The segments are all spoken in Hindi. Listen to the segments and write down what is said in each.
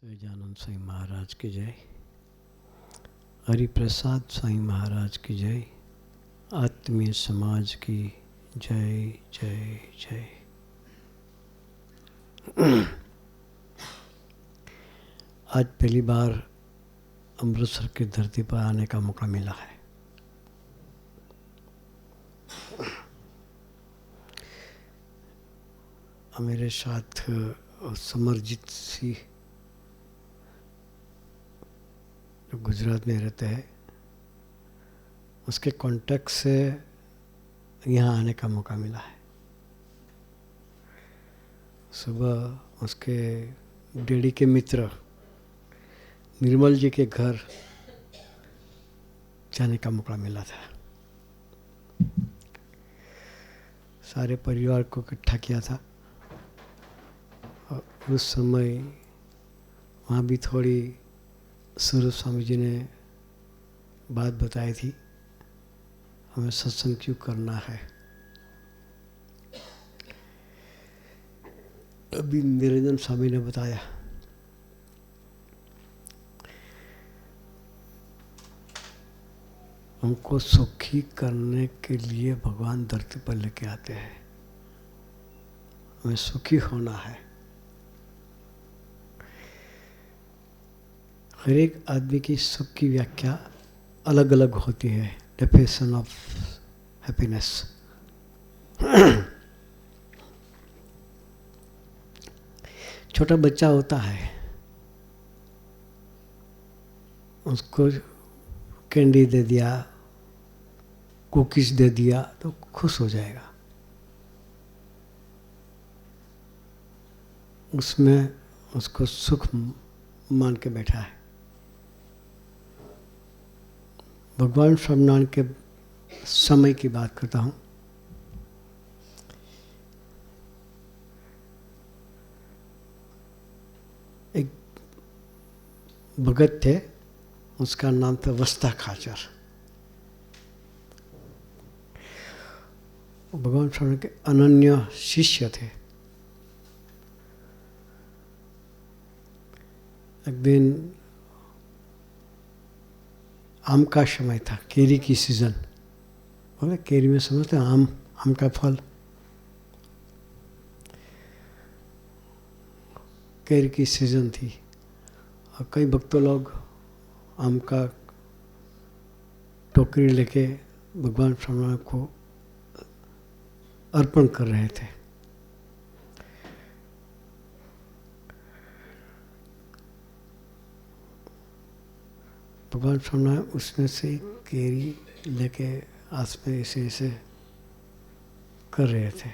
सहजानंद साईं महाराज की जय। हरिप्रसाद साईं महाराज की जय। आत्मीय समाज की जय जय जय। आज पहली बार अमृतसर की धरती पर आने का मौका मिला है। मेरे साथ समरजीत सिंह जो गुजरात में रहते हैं, उसके कॉन्टैक्ट से यहाँ आने का मौका मिला है। सुबह उसके डैडी के मित्र निर्मल जी के घर जाने का मौका मिला था। सारे परिवार को इकट्ठा किया था और उस समय वहाँ भी थोड़ी सूरज स्वामी जी ने बात बताई थी, हमें सत्संग क्यों करना है। अभी निरंजन स्वामी ने बताया हमको सुखी करने के लिए भगवान धरती पर लेके आते हैं, हमें सुखी होना है। हर एक आदमी की सुख की व्याख्या अलग अलग होती है। Definition of happiness. छोटा बच्चा होता है, उसको कैंडी दे दिया, कुकीज दे दिया तो खुश हो जाएगा। उसमें उसको सुख मान के बैठा है। भगवान स्वामीनारायण के समय की बात करता हूँ। एक भगत थे, उसका नाम था वस्ता खाचर। भगवान स्वामी के अनन्य शिष्य थे। एक दिन आम का समय था, केरी की सीजन। बोले केरी में समझते आम का फल। केरी की सीजन थी और कई भक्तों लोग आम का टोकरी लेके भगवान स्वामी को अर्पण कर रहे थे। भगवान स्वामी उसमें से केरी लेके आस में ऐसे ऐसे कर रहे थे।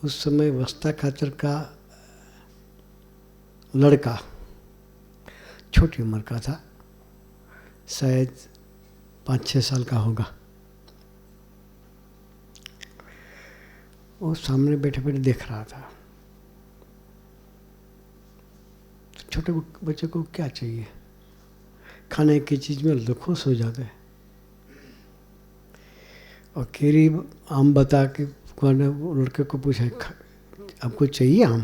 उस समय वस्ता खाचर का लड़का छोटी उम्र का था, शायद 5-6 साल का होगा। वो सामने बैठे बैठे देख रहा था। छोटे बच्चे को क्या चाहिए, खाने की चीज़ में तो खुश हो जाते। और केरी आम बता के लड़के को पूछा आपको चाहिए आम?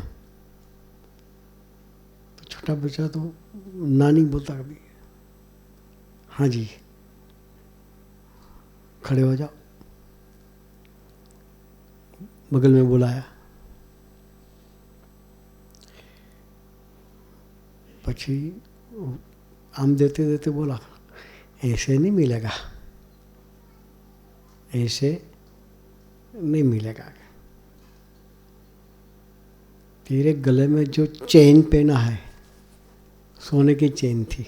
तो छोटा बच्चा तो ना नहीं बोलता कभी। हाँ जी, खड़े हो जाओ। बगल में बुलाया, पछी आम देते देते बोला ऐसे नहीं मिलेगा, ऐसे नहीं मिलेगा। तेरे गले में जो चेन पहना है, सोने की चेन थी,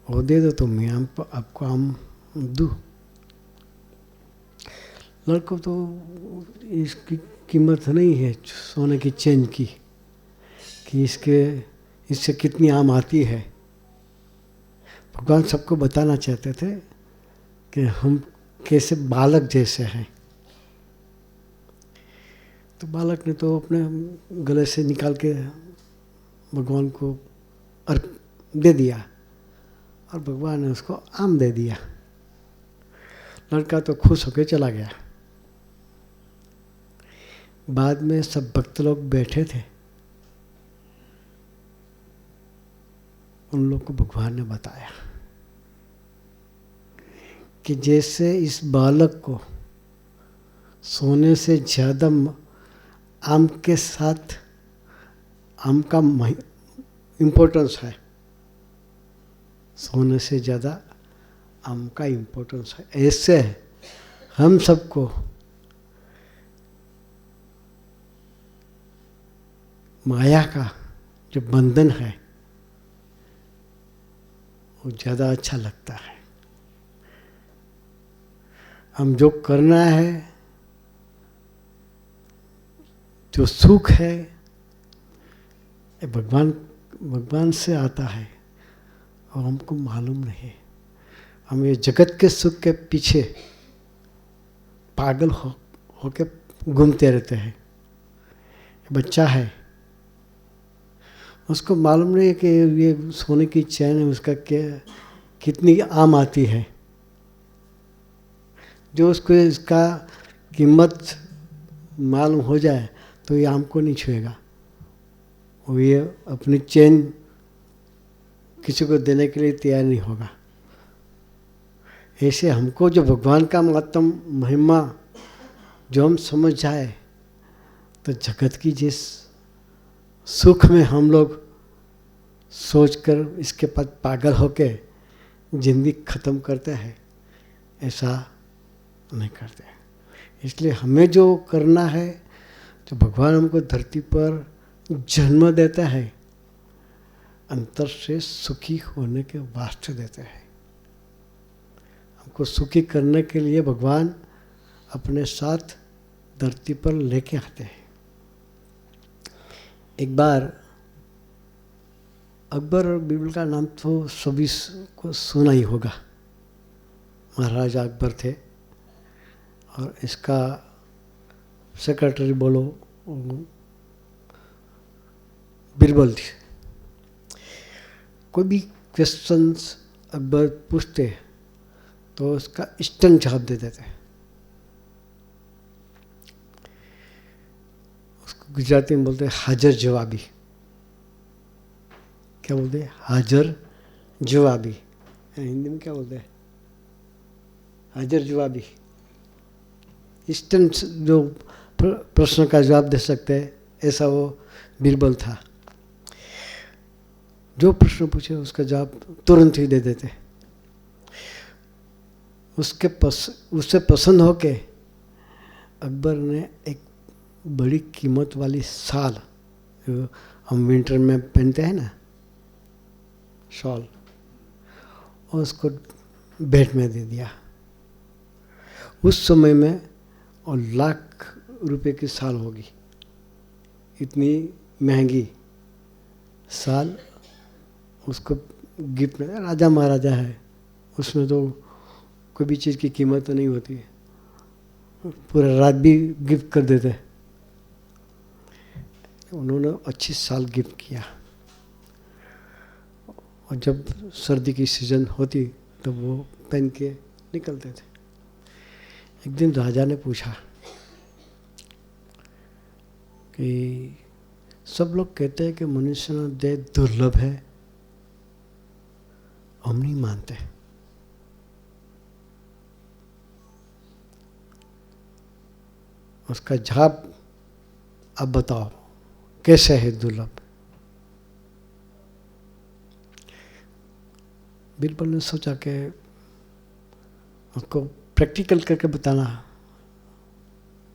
वो दे दो तो मैं आपको आम दूँ। लड़को तो इसकी कीमत नहीं है सोने की चेन की, कि इससे कितनी आम आती है। भगवान सबको बताना चाहते थे कि हम कैसे बालक जैसे हैं। तो बालक ने तो अपने गले से निकाल के भगवान को दे दिया और भगवान ने उसको आम दे दिया। लड़का तो खुश होकर चला गया। बाद में सब भक्त लोग बैठे थे, उन लोग को भगवान ने बताया कि जैसे इस बालक को सोने से ज़्यादा आम के साथ आम का इम्पोर्टेंस है, सोने से ज़्यादा आम का इम्पोर्टेंस है, ऐसे हम सबको माया का जो बंधन है वो ज़्यादा अच्छा लगता है। हम जो करना है, जो सुख है, ये भगवान से आता है और हमको मालूम नहीं है। हम ये जगत के सुख के पीछे पागल होके घूमते रहते हैं। बच्चा है, उसको मालूम नहीं है कि ये सोने की चैन है, उसका क्या कितनी आम आती है। जो उसको इसका कीमत मालूम हो जाए तो ये आम को नहीं छुएगा, वो ये अपनी चैन किसी को देने के लिए तैयार नहीं होगा। ऐसे हमको जो भगवान का महत्तम महिमा जो हम समझ जाए तो जगत की जिस सुख में हम लोग सोचकर इसके पास पागल होके जिंदगी खत्म करते हैं, ऐसा नहीं करते। इसलिए हमें जो करना है, जो भगवान हमको धरती पर जन्म देता है, अंतर से सुखी होने के वास्ते देते हैं। हमको सुखी करने के लिए भगवान अपने साथ धरती पर लेके आते हैं। एक बार अकबर और बीरबल का नाम तो सभी को सुना ही होगा। महाराजा अकबर थे और इसका सेक्रेटरी बोलो बीरबल थी। कोई भी क्वेश्चंस अकबर पूछते तो उसका इंस्टेंट जवाब दे देते। उसको गुजराती में बोलते हाजिर जवाबी। क्या बोलते हैं? हाजिर जवाबी। हिंदी में क्या बोलते हैं? हाजिर जवाबी। इंस्टेंट जो प्रश्न का जवाब दे सकते हैं, ऐसा वो बीरबल था। जो प्रश्न पूछे उसका जवाब तुरंत ही दे देते। उससे पसंद होके अकबर ने एक बड़ी कीमत वाली शाल, जो हम विंटर में पहनते हैं ना, शॉल, और उसको भेंट में दे दिया। उस समय में और लाख रुपए की साल होगी, इतनी महंगी साल उसको गिफ्ट में। राजा महाराजा है, उसमें तो कोई भी चीज़ की कीमत तो नहीं होती है, पूरा रात भी गिफ्ट कर देते। उन्होंने अच्छी साल गिफ्ट किया और जब सर्दी की सीज़न होती तो वो पहन के निकलते थे। एक दिन राजा ने पूछा कि सब लोग कहते हैं कि मनुष्य का देह दुर्लभ है, हम नहीं मानते। उसका जवाब अब बताओ कैसे है दुर्लभ। बीरबल ने सोचा कि उसको प्रैक्टिकल करके बताना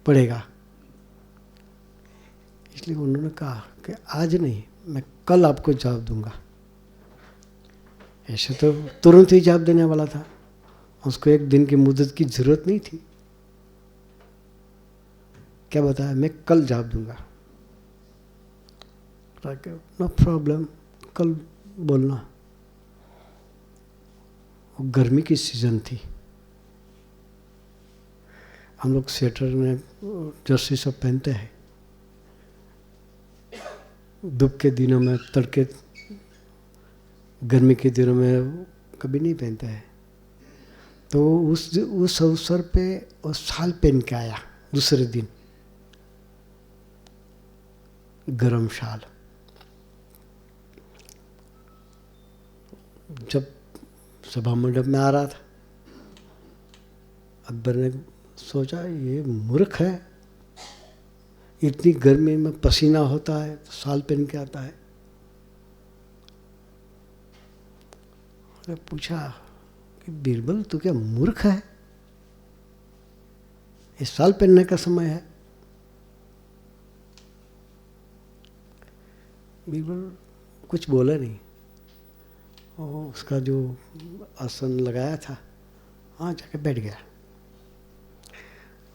पड़ेगा, इसलिए उन्होंने कहा कि आज नहीं, मैं कल आपको जवाब दूंगा। ऐसे तो तुरंत ही जवाब देने वाला था, उसको एक दिन की मुद्दत की जरूरत नहीं थी। क्या बताया? मैं कल जवाब दूंगा। नो प्रॉब्लम, कल बोलना। गर्मी की सीजन थी, हम लोग स्वेटर में जर्सी सब पहनते हैं। धूप के दिनों में, तड़के गर्मी के दिनों में कभी नहीं पहनते हैं। तो उस अवसर पे वो शाल पहन के आया दूसरे दिन। गरम शाल। जब सभा मंडप में आ रहा था, अकबर ने सोचा ये मूर्ख है, इतनी गर्मी में पसीना होता है तो शाल पहन के आता है। पूछा कि बीरबल तू क्या मूर्ख है, इस शाल पहनने का समय है। बीरबल कुछ बोला नहीं, और उसका जो आसन लगाया था वहाँ जाके बैठ गया।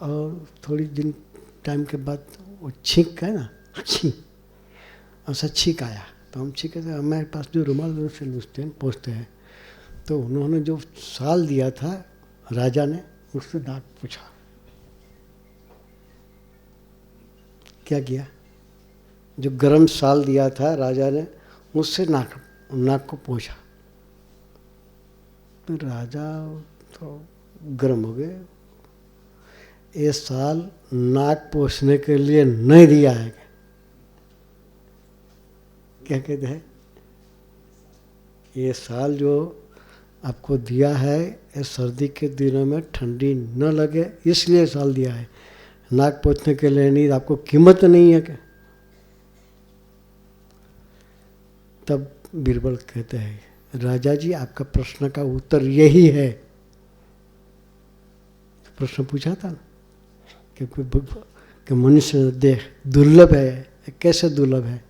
और थोड़ी दिन टाइम के बाद वो छींक है ना, ऐसा छींक आया तो हम छींके थे, हमारे पास जो रुमाल से लूझते हैं पोंछते हैं, तो उन्होंने जो शाल दिया था राजा ने, उससे नाक पूछा। क्या किया? जो गरम शाल दिया था राजा ने, उससे नाक को पोंछा। तो राजा तो गर्म हो गए, ये शाल नाक पोंछने के लिए नहीं दिया है। क्या कहते हैं? ये शाल जो आपको दिया है, ये सर्दी के दिनों में ठंडी न लगे इसलिए शाल दिया है, नाक पोंछने के लिए नहीं। आपको कीमत नहीं है क्या? तब बीरबल कहते हैं, राजा जी आपका प्रश्न का उत्तर यही है। प्रश्न पूछा था ना कि मनुष्य देह दुर्लभ है, कैसे दुर्लभ है?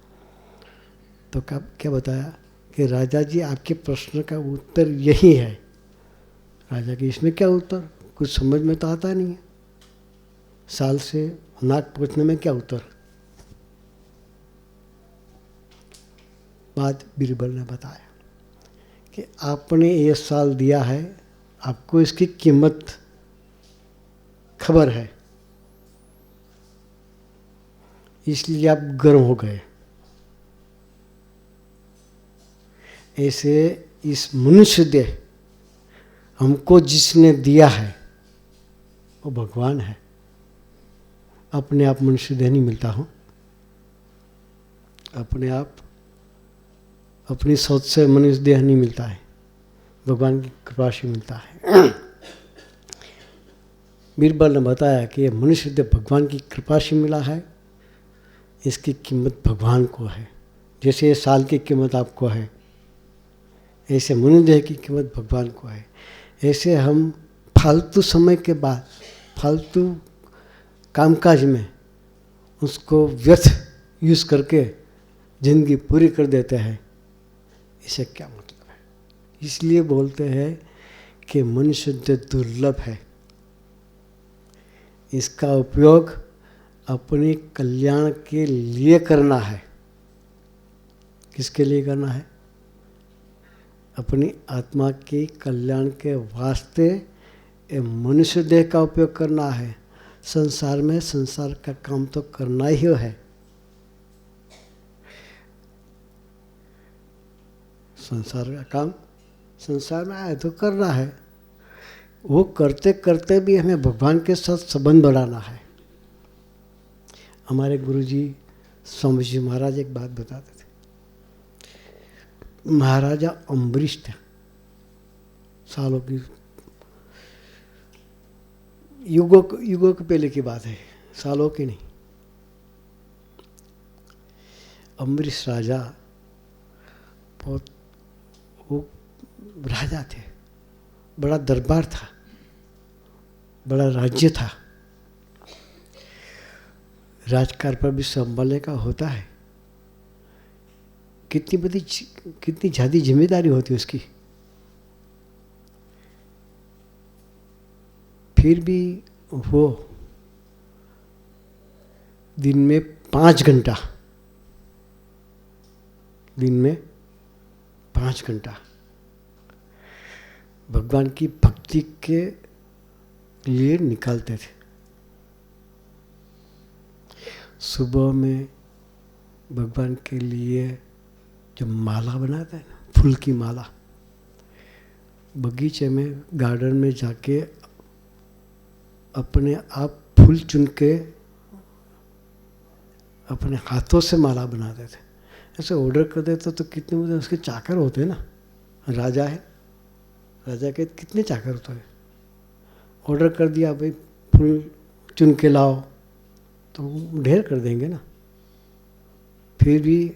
तो क्या बताया कि राजा जी आपके प्रश्न का उत्तर यही है। राजा की इसमें क्या उत्तर, कुछ समझ में तो आता नहीं है, साल से नाक पोंछने में क्या उत्तर? बात बीरबल ने बताया कि आपने ये साल दिया है, आपको इसकी कीमत खबर है, इसलिए आप गर्म हो गए। ऐसे इस मनुष्य देह हमको जिसने दिया है वो भगवान है। अपने आप मनुष्य देह नहीं मिलता हो, अपने आप अपनी सोच से मनुष्य देह नहीं मिलता है, भगवान की कृपा से मिलता है। बीरबल ने बताया कि ये मनुष्य देह भगवान की कृपा से मिला है, इसकी कीमत भगवान को है। जैसे ये साल की कीमत आपको है, ऐसे मनुष्य देह की कीमत भगवान को है। ऐसे हम फालतू समय के बाद फालतू कामकाज में उसको व्यर्थ यूज़ करके जिंदगी पूरी कर देते हैं, इसे क्या मतलब है? इसलिए बोलते हैं कि मनुष्य देह दुर्लभ है, इसका उपयोग अपने कल्याण के लिए करना है। किसके लिए करना है? अपनी आत्मा के कल्याण के वास्ते मनुष्य देह का उपयोग करना है। संसार में संसार का काम तो करना ही है। संसार का काम संसार में आए तो करना है, वो करते करते भी हमें भगवान के साथ संबंध बढ़ाना है। हमारे गुरुजी स्वामी जी महाराज एक बात बताते थे। महाराजा अम्बरीश थे, सालों की युगों के पहले की बात है, सालों की नहीं। अम्बरीश राजा बहुत वो राजा थे, बड़ा दरबार था, बड़ा राज्य था। राजकार पर भी संभालने का होता है, कितनी ज़्यादा जिम्मेदारी होती है उसकी। फिर भी वो दिन में 5 घंटा भगवान की भक्ति के लिए निकालते थे। सुबह में भगवान के लिए जो माला बनाते हैं ना, फूल की माला, बगीचे में गार्डन में जाके अपने आप फूल चुन के अपने हाथों से माला बनाते थे। ऐसे ऑर्डर कर देते तो कितने मुझे उसके चाकर होते ना, राजा है, राजा के कितने चाकर होते हैं। ऑर्डर कर दिया भाई फूल चुन के लाओ तो ढेर कर देंगे ना। फिर भी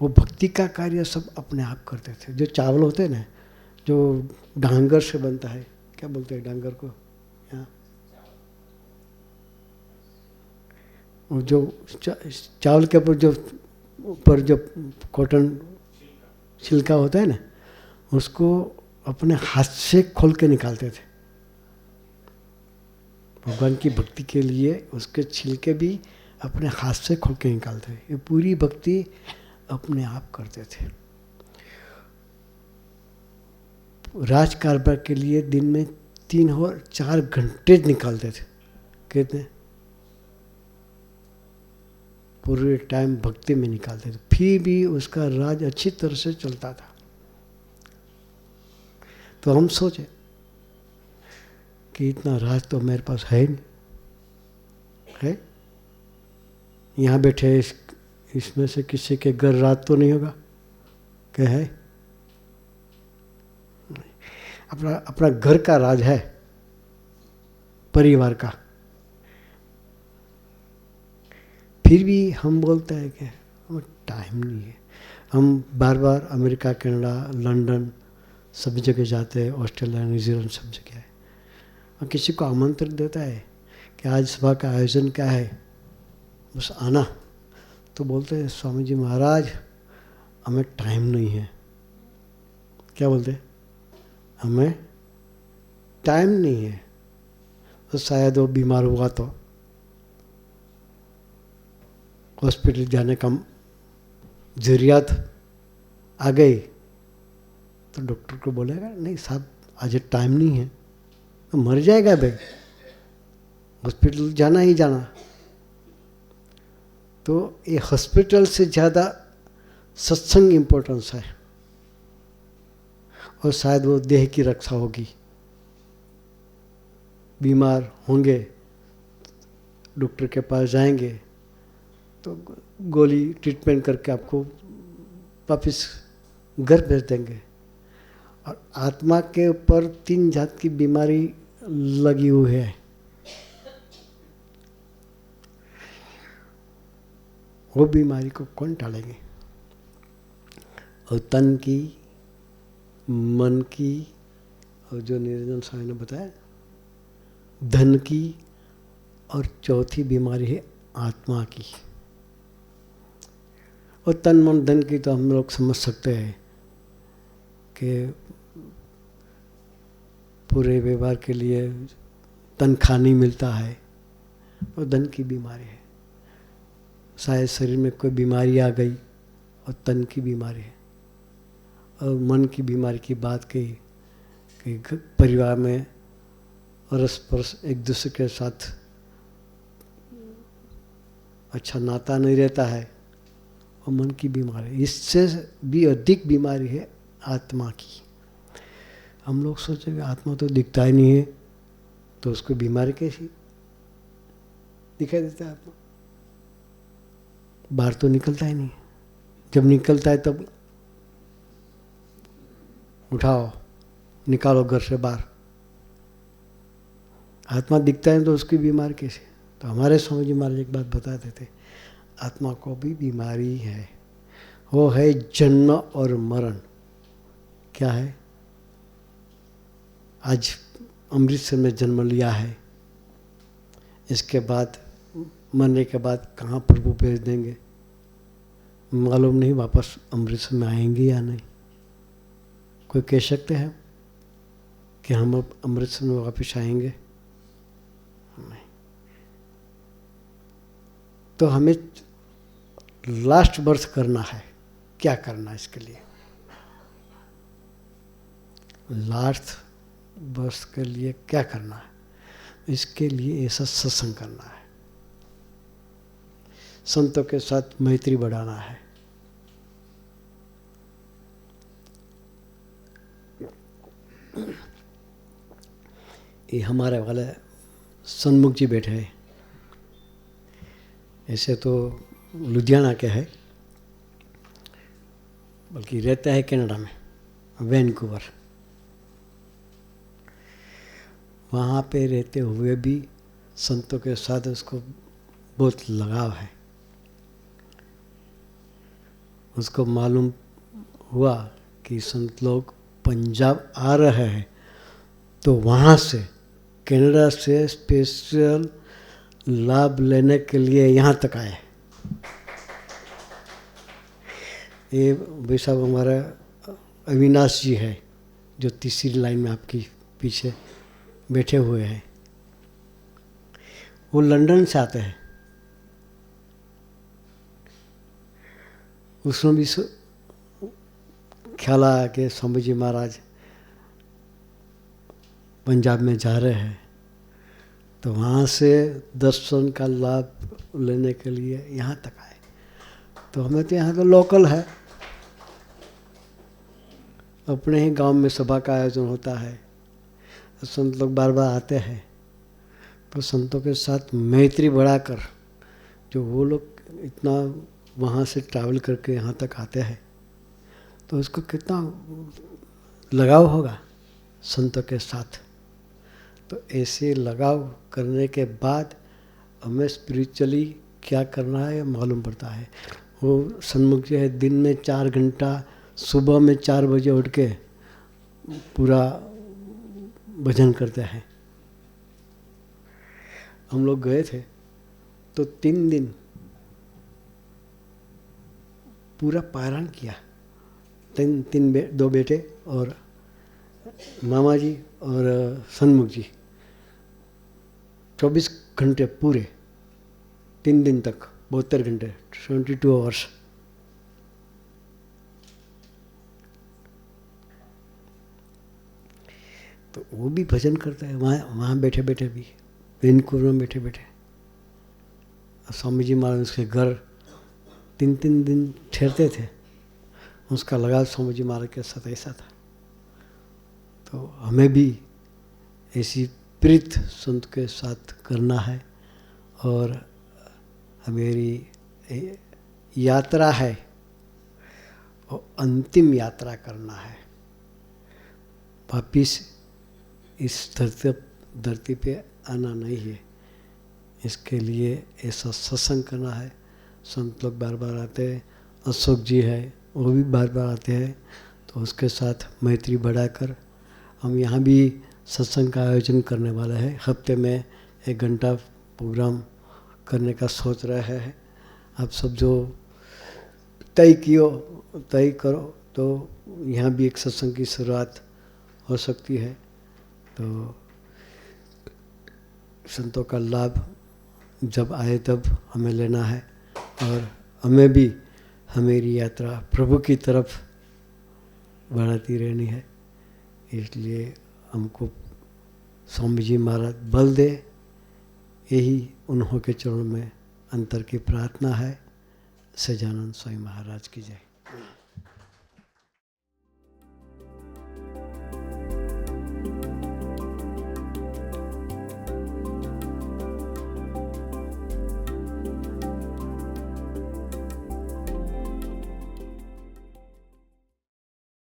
वो भक्ति का कार्य सब अपने आप करते थे। जो चावल होते हैं ना, जो डांगर से बनता है, क्या बोलते हैं डांगर को यहाँ, जो चावल के ऊपर जो कॉटन छिलका होता है ना, उसको अपने हाथ से खोल के निकालते थे। भगवान की भक्ति के लिए उसके छिलके भी अपने हाथ से खोल के निकालते थे। ये पूरी भक्ति अपने आप करते थे। राज कारभार के लिए दिन में 3 और 4 घंटे निकालते थे। कितने पूरे टाइम भक्ति में निकालते थे, फिर भी उसका राज अच्छी तरह से चलता था। तो हम सोचे कि इतना राज तो मेरे पास है नहीं, है यहाँ बैठे इसमें से किसी के घर राज तो नहीं होगा, क्या है? अपना घर का राज है, परिवार का। फिर भी हम बोलते हैं कि हमें टाइम नहीं है। हम बार बार अमेरिका, कनाडा, लंदन सब जगह जाते हैं, ऑस्ट्रेलिया, न्यूजीलैंड सब जगह है। और किसी को आमंत्रण देता है कि आज सभा का आयोजन क्या है, बस आना, तो बोलते हैं स्वामी जी महाराज हमें टाइम नहीं है। क्या बोलते हैं? हमें टाइम नहीं है। तो शायद वो बीमार हुआ तो हॉस्पिटल जाने का ज़रूरत आ गई तो डॉक्टर को बोलेगा नहीं साहब आज टाइम नहीं है, तो मर जाएगा भाई, हॉस्पिटल जाना ही जाना। तो ये हॉस्पिटल से ज़्यादा सत्संग इम्पोर्टेंस है। और शायद वो देह की रक्षा होगी, बीमार होंगे डॉक्टर के पास जाएंगे तो गोली ट्रीटमेंट करके आपको वापस घर भेज देंगे। और आत्मा के ऊपर 3 जात की बीमारी लगी हुई है। वो बीमारी को कौन टालेंगे? और तन की, मन की, और जो निरंजन स्वामी ने बताया धन की, और चौथी बीमारी है आत्मा की। और तन मन धन की तो हम लोग समझ सकते हैं कि पूरे व्यवहार के लिए तनख्वाह नहीं मिलता है, और धन की बीमारी है। शायद शरीर में कोई बीमारी आ गई और तन की बीमारी है। और मन की बीमारी की बात कही कि परिवार में अरस परस एक दूसरे के साथ अच्छा नाता नहीं रहता है, और मन की बीमारी। इससे भी अधिक बीमारी है आत्मा की। हम लोग सोचेंगे आत्मा तो दिखता ही नहीं है, तो उसको बीमारी कैसी दिखाई देता है? आत्मा बाहर तो निकलता ही नहीं, जब निकलता है तब उठाओ निकालो घर से बाहर। आत्मा दिखता है तो उसकी बीमारी कैसे? तो हमारे स्वामी जी महाराज एक बात बताते थे, आत्मा को भी बीमारी है, वो है जन्म और मरण। क्या है? आज अमृतसर में जन्म लिया है, इसके बाद मरने के बाद कहाँ प्रभु भेज देंगे मालूम नहीं, वापस अमृतसर में आएंगे या नहीं। कोई कह सकते हैं कि हम अब अमृतसर में वापस आएंगे? नहीं। तो हमें लास्ट बर्थ करना है। क्या करना है इसके लिए? लास्ट बर्थ के लिए क्या करना है? इसके लिए ऐसा सत्संग करना है, संतों के साथ मैत्री बढ़ाना है। ये हमारे वाले सन्मुख जी बैठे हैं। ऐसे तो लुधियाना के है, बल्कि रहता है कनाडा में, वैनकूवर। वहाँ पे रहते हुए भी संतों के साथ उसको बहुत लगाव है। उसको मालूम हुआ कि संत लोग पंजाब आ रहे हैं, तो वहाँ से कनाडा से स्पेशल लाभ लेने के लिए यहाँ तक आए। ये भाई साहब हमारा अविनाश जी है, जो तीसरी लाइन में आपकी पीछे बैठे हुए हैं। वो लंदन से आते हैं। उसमें भी ख्याल आया कि स्वामी जी महाराज पंजाब में जा रहे हैं, तो वहाँ से दर्शन का लाभ लेने के लिए यहाँ तक आए। तो हमें तो यहाँ तो लोकल है, अपने ही गांव में सभा का आयोजन होता है, तो संत लोग बार बार आते हैं। तो संतों के साथ मैत्री बढ़ाकर जो वो लोग इतना वहाँ से ट्रैवल करके यहाँ तक आते हैं, तो उसको कितना लगाव होगा संतों के साथ। तो ऐसे लगाव करने के बाद हमें स्पिरिचुअली क्या करना है मालूम पड़ता है। वो सन्मुख जो है दिन में 4 घंटा सुबह में 4 बजे उठ के पूरा भजन करते हैं। हम लोग गए थे तो 3 दिन पूरा पारायण किया। 2 बेटे और मामा जी और सन्मुख जी 24 घंटे पूरे 3 दिन तक, 72 घंटे, 72 आवर्स। तो वो भी भजन करते हैं वहाँ बैठे बैठे भी, वैनकूवर में बैठे बैठे। स्वामी जी महाराज उसके घर 3 दिन ठहरते थे। उसका लगाव स्वामी जी महाराज के साथ ऐसा था। तो हमें भी ऐसी प्रीत संत के साथ करना है, और मेरी यात्रा है और अंतिम यात्रा करना है। वापिस इस धरती पे आना नहीं है। इसके लिए ऐसा सत्संग करना है। संत लोग बार बार आते हैं, अशोक जी है वो भी बार बार आते हैं, तो उसके साथ मैत्री बढ़ाकर हम यहाँ भी सत्संग का आयोजन करने वाला है। हफ्ते में 1 घंटा प्रोग्राम करने का सोच रहे हैं। आप सब जो तय करो तो यहाँ भी एक सत्संग की शुरुआत हो सकती है। तो संतों का लाभ जब आए तब हमें लेना है, और हमें भी हमारी यात्रा प्रभु की तरफ बढ़ाती रहनी है। इसलिए हमको स्वामी जी महाराज बल दे, यही उन्हों के चरणों में अंतर की प्रार्थना है। सजानंद स्वामी महाराज की जय।